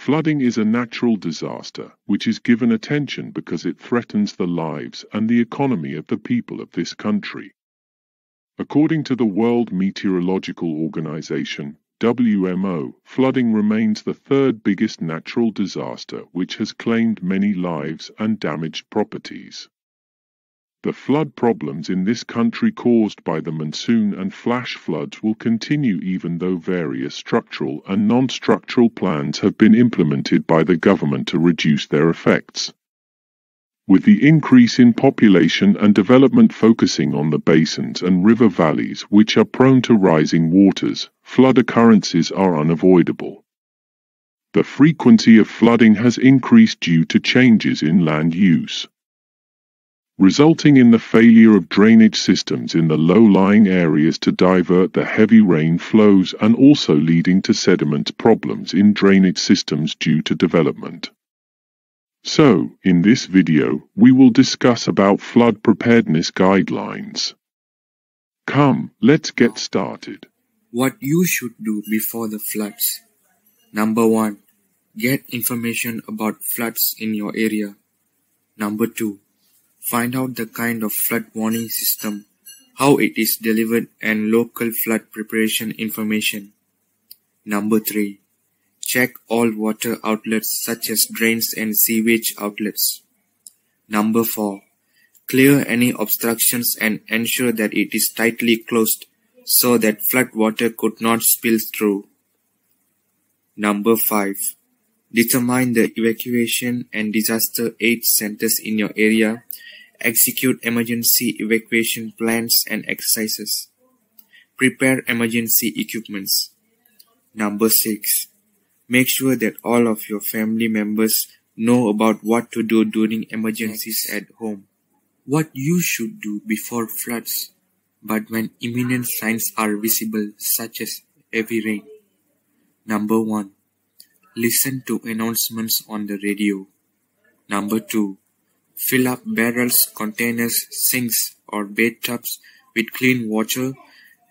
Flooding is a natural disaster which is given attention because it threatens the lives and the economy of the people of this country. According to the World Meteorological Organization, WMO, flooding remains the third biggest natural disaster which has claimed many lives and damaged properties. The flood problems in this country caused by the monsoon and flash floods will continue even though various structural and non-structural plans have been implemented by the government to reduce their effects. With the increase in population and development focusing on the basins and river valleys which are prone to rising waters, flood occurrences are unavoidable. The frequency of flooding has increased due to changes in land use, resulting in the failure of drainage systems in the low-lying areas to divert the heavy rain flows and also leading to sediment problems in drainage systems due to development. So, in this video, we will discuss about flood preparedness guidelines. Come, let's get started. What you should do before the floods. Number 1. Get information about floods in your area. Number 2. Find out the kind of flood warning system, how it is delivered and local flood preparation information. Number 3. Check all water outlets such as drains and sewage outlets. Number 4. Clear any obstructions and ensure that it is tightly closed so that flood water could not spill through. Number 5. Determine the evacuation and disaster aid centers in your area. Execute emergency evacuation plans and exercises. Prepare emergency equipments. Number 6. Make sure that all of your family members know about what to do during emergencies at home. What you should do before floods, but when imminent signs are visible such as heavy rain. Number 1. Listen to announcements on the radio. Number 2. Fill up barrels, containers, sinks, or bathtubs with clean water,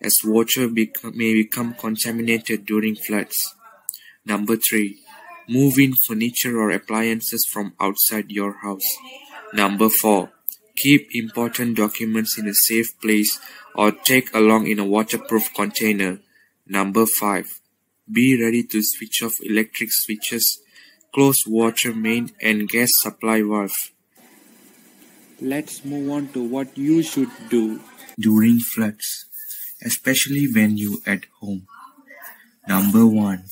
as water may become contaminated during floods. Number 3. Move in furniture or appliances from outside your house. Number 4. Keep important documents in a safe place or take along in a waterproof container. Number 5. Be ready to switch off electric switches, close water main and gas supply valve. Let's move on to what you should do during floods, especially when you're at home. Number 1.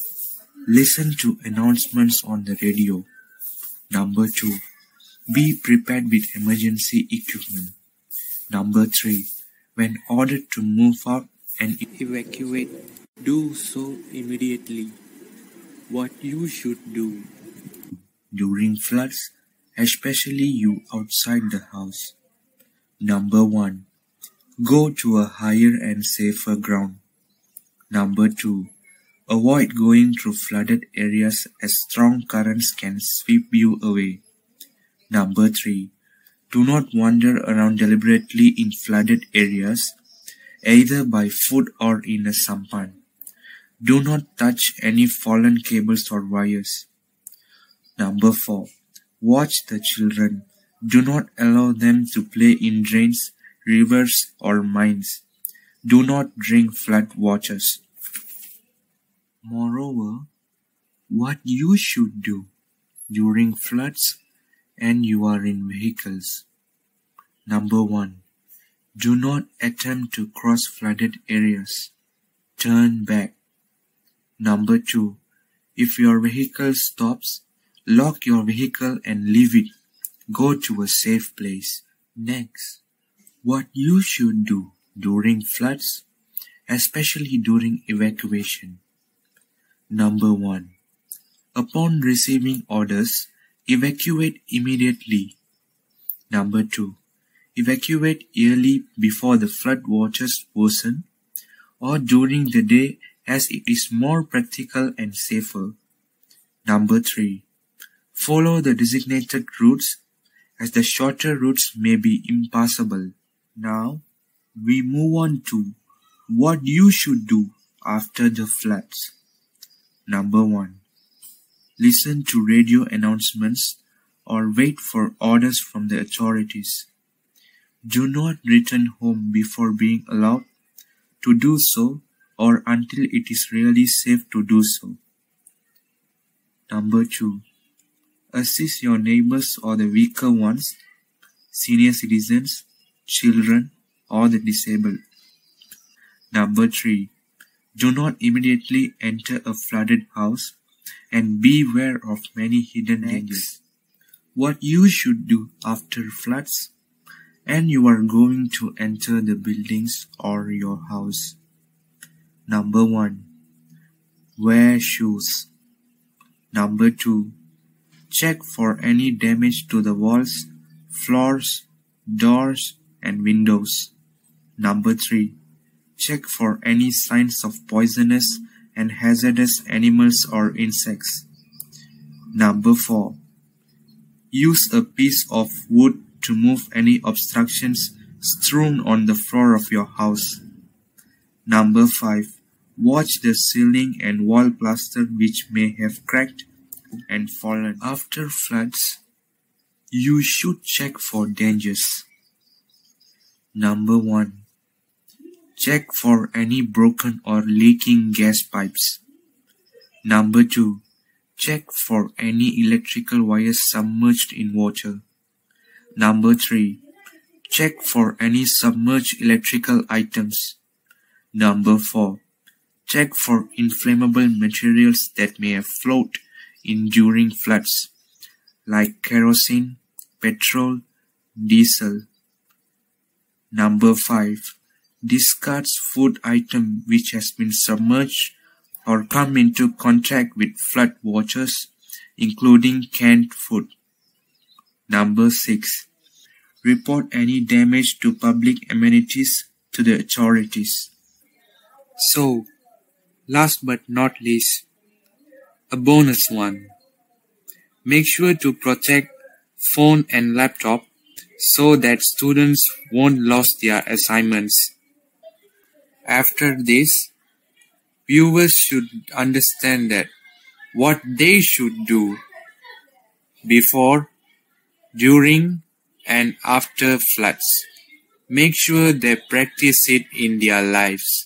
Listen to announcements on the radio. Number 2. Be prepared with emergency equipment. Number 3. When ordered to move out and evacuate, do so immediately. What you should do during floods, especially you outside the house. Number 1. Go to a higher and safer ground. Number 2. Avoid going through flooded areas as strong currents can sweep you away. Number 3. Do not wander around deliberately in flooded areas, either by foot or in a sampan. Do not touch any fallen cables or wires. Number 4. Watch the children. Do not allow them to play in drains, rivers, or mines. Do not drink flood waters. Moreover, what you should do during floods and you are in vehicles. Number 1. Do not attempt to cross flooded areas. Turn back. Number 2. If your vehicle stops, lock your vehicle and leave it. Go to a safe place. Next, what you should do during floods, especially during evacuation. Number 1. Upon receiving orders, evacuate immediately. Number 2. Evacuate early before the flood waters worsen or during the day as it is more practical and safer. Number 3. Follow the designated routes as the shorter routes may be impassable. Now, we move on to what you should do after the floods. Number 1. listen to radio announcements, or wait for orders from the authorities. Do not return home before being allowed to do so or until it is really safe to do so. Number 2. Assist your neighbors or the weaker ones, senior citizens, children, or the disabled. Number 3. Do not immediately enter a flooded house and beware of many hidden dangers. What you should do after floods and you are going to enter the buildings or your house. Number 1. Wear shoes. Number 2. Check for any damage to the walls, floors, doors, and windows. Number 3. Check for any signs of poisonous and hazardous animals or insects. Number 4. Use a piece of wood to move any obstructions strewn on the floor of your house. Number 5. Watch the ceiling and wall plaster which may have cracked and fallen. After floods, you should check for dangers. Number 1. Check for any broken or leaking gas pipes. Number 2. Check for any electrical wires submerged in water. Number 3. Check for any submerged electrical items. Number 4. Check for inflammable materials that may float in during floods, like kerosene, petrol, diesel. Number 5. Discards food item which has been submerged or come into contact with flood waters, including canned food. Number 6. Report any damage to public amenities to the authorities. So, last but not least, a bonus one. Make sure to protect phone and laptop so that students won't lose their assignments. After this, viewers should understand that what they should do before, during, and after floods. Make sure they practice it in their lives.